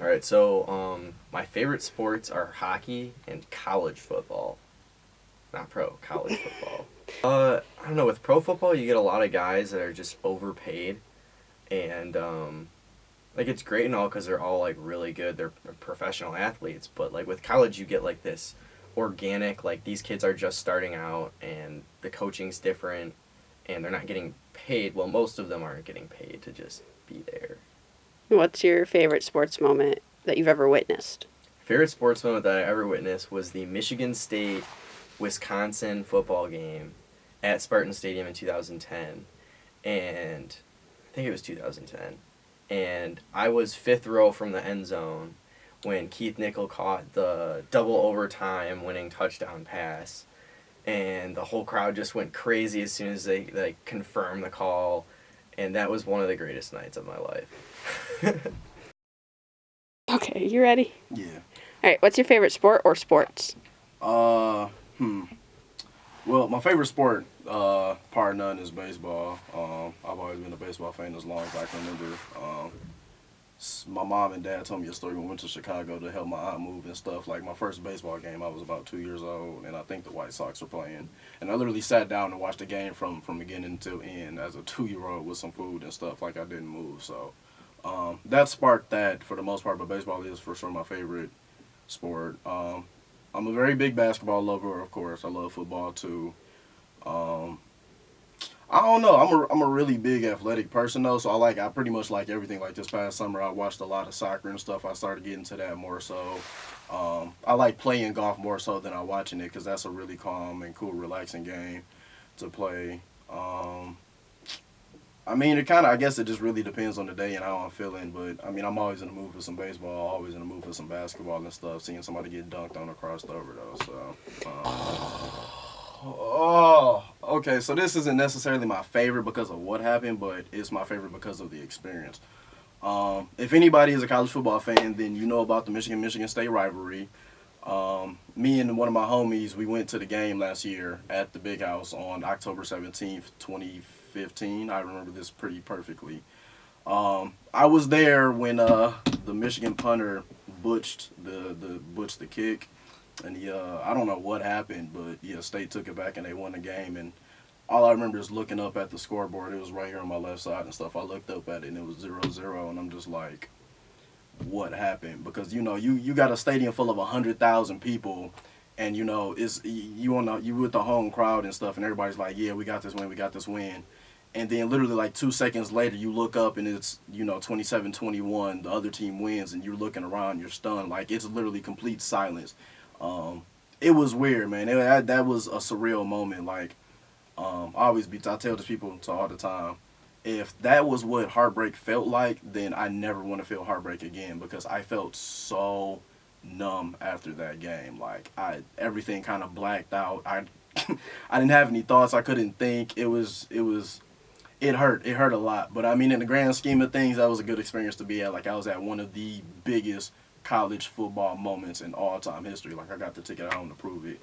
All right, so my favorite sports are hockey and college football. Not pro, college football. I don't know. With pro football, you get a lot of guys that are just overpaid, and like it's great and all because they're all like really good. They're professional athletes, but like with college, you get like this organic. Like these kids are just starting out, and the coaching's different, and they're not getting paid. Well, most of them aren't getting paid to just be there. What's your favorite sports moment that you've ever witnessed? Favorite sports moment that I ever witnessed was the Michigan State Wisconsin football game at Spartan Stadium in 2010. And I think it was 2010. And I was fifth row from the end zone when Keith Nickel caught the double overtime winning touchdown pass. And the whole crowd just went crazy as soon as they confirmed the call. And that was one of the greatest nights of my life. Okay, you ready? Yeah. All right, what's your favorite sport or sports? Uh, hmm. Well, my favorite sport, par none, is baseball. I've always been a baseball fan as long as I can remember. My mom and dad told me a story when we went to Chicago to help my aunt move and stuff. Like my first baseball game, I was about 2 years old, and I think the White Sox were playing. And I literally sat down and watched the game from beginning to end as a 2-year-old with some food and stuff. Like I didn't move, so that sparked that for the most part. But baseball is for sure my favorite sport. I'm a very big basketball lover, of course. I love football too. Um, I don't know. I'm a really big athletic person though, so I pretty much like everything. Like this past summer, I watched a lot of soccer and stuff. I started getting to that more so. I like playing golf more so than I watching it because that's a really calm and cool, relaxing game to play. I mean, I guess it just really depends on the day and how I'm feeling. But I mean, I'm always in the mood for some baseball, always in the mood for some basketball and stuff. Seeing somebody get dunked on or crossed over though. So, okay. So this isn't necessarily my favorite because of what happened, but it's my favorite because of the experience. If anybody is a college football fan, then you know about the Michigan State rivalry. Me and one of my homies, we went to the game last year at the Big House on October 17th, 2015. I remember this pretty perfectly. I was there when the Michigan punter butched the kick, and I don't know what happened, but yeah, State took it back and they won the game. And all I remember is looking up at the scoreboard. It was right here on my left side and stuff. I looked up at it and it was 0-0, and I'm just like, what happened? Because you got a stadium full of 100,000 people, and it's you with the home crowd and stuff, and everybody's like, yeah, we got this win. And then literally like 2 seconds later, you look up and it's 27-21. The other team wins, and you're looking around, you're stunned. Like it's literally complete silence. It was weird, man. That was a surreal moment. Like I tell these people all the time, if that was what heartbreak felt like, then I never want to feel heartbreak again because I felt so numb after that game. Like everything kind of blacked out. I I didn't have any thoughts. I couldn't think. It hurt. It hurt a lot. But I mean, in the grand scheme of things, that was a good experience to be at. Like I was at one of the biggest college football moments in all time history. Like I got the ticket home to prove it.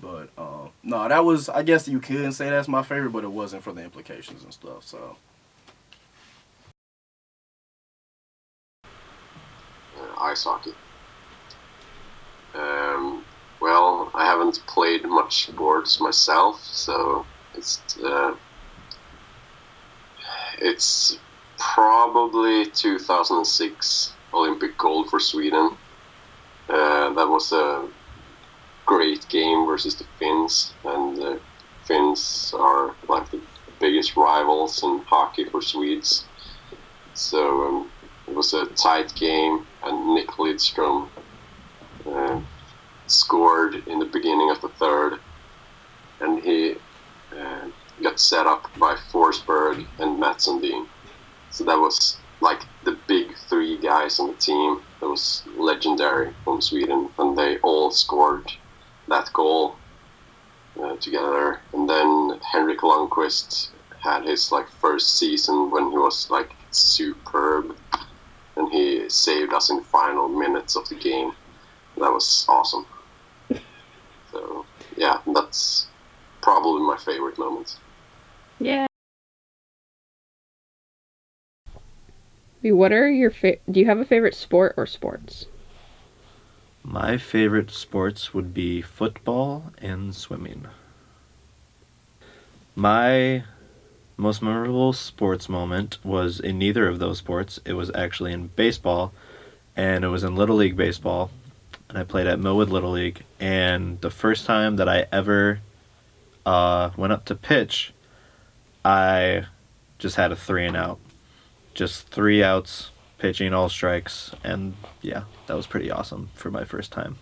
But no, that was. I guess you could say that's my favorite, but it wasn't for the implications and stuff. So. Ice hockey. Well, I haven't played much sports myself, so it's probably 2006 Olympic gold for Sweden. That was a great game versus the Finns, and the Finns are like the biggest rivals in hockey for Swedes. So it was a tight game, and Nick Lidstrom scored in the beginning of the third, and he got set up by Forsberg and Mats Sundin. So that was like the big three guys on the team. That was legendary from Sweden, and they all scored that goal together. And then Henrik Lundqvist had his first season when he was superb, and he saved us in the final minutes of the game. That was awesome. So yeah, that's probably my favorite moment. Yeah. What are your do you have a favorite sport or sports? My favorite sports would be football and swimming. My most memorable sports moment was in neither of those sports. It was actually in baseball, and it was in Little League baseball. And I played at Millwood Little League. And the first time that I ever went up to pitch, I just had a 3 and out. Just 3 outs, pitching all strikes, and yeah, that was pretty awesome for my first time.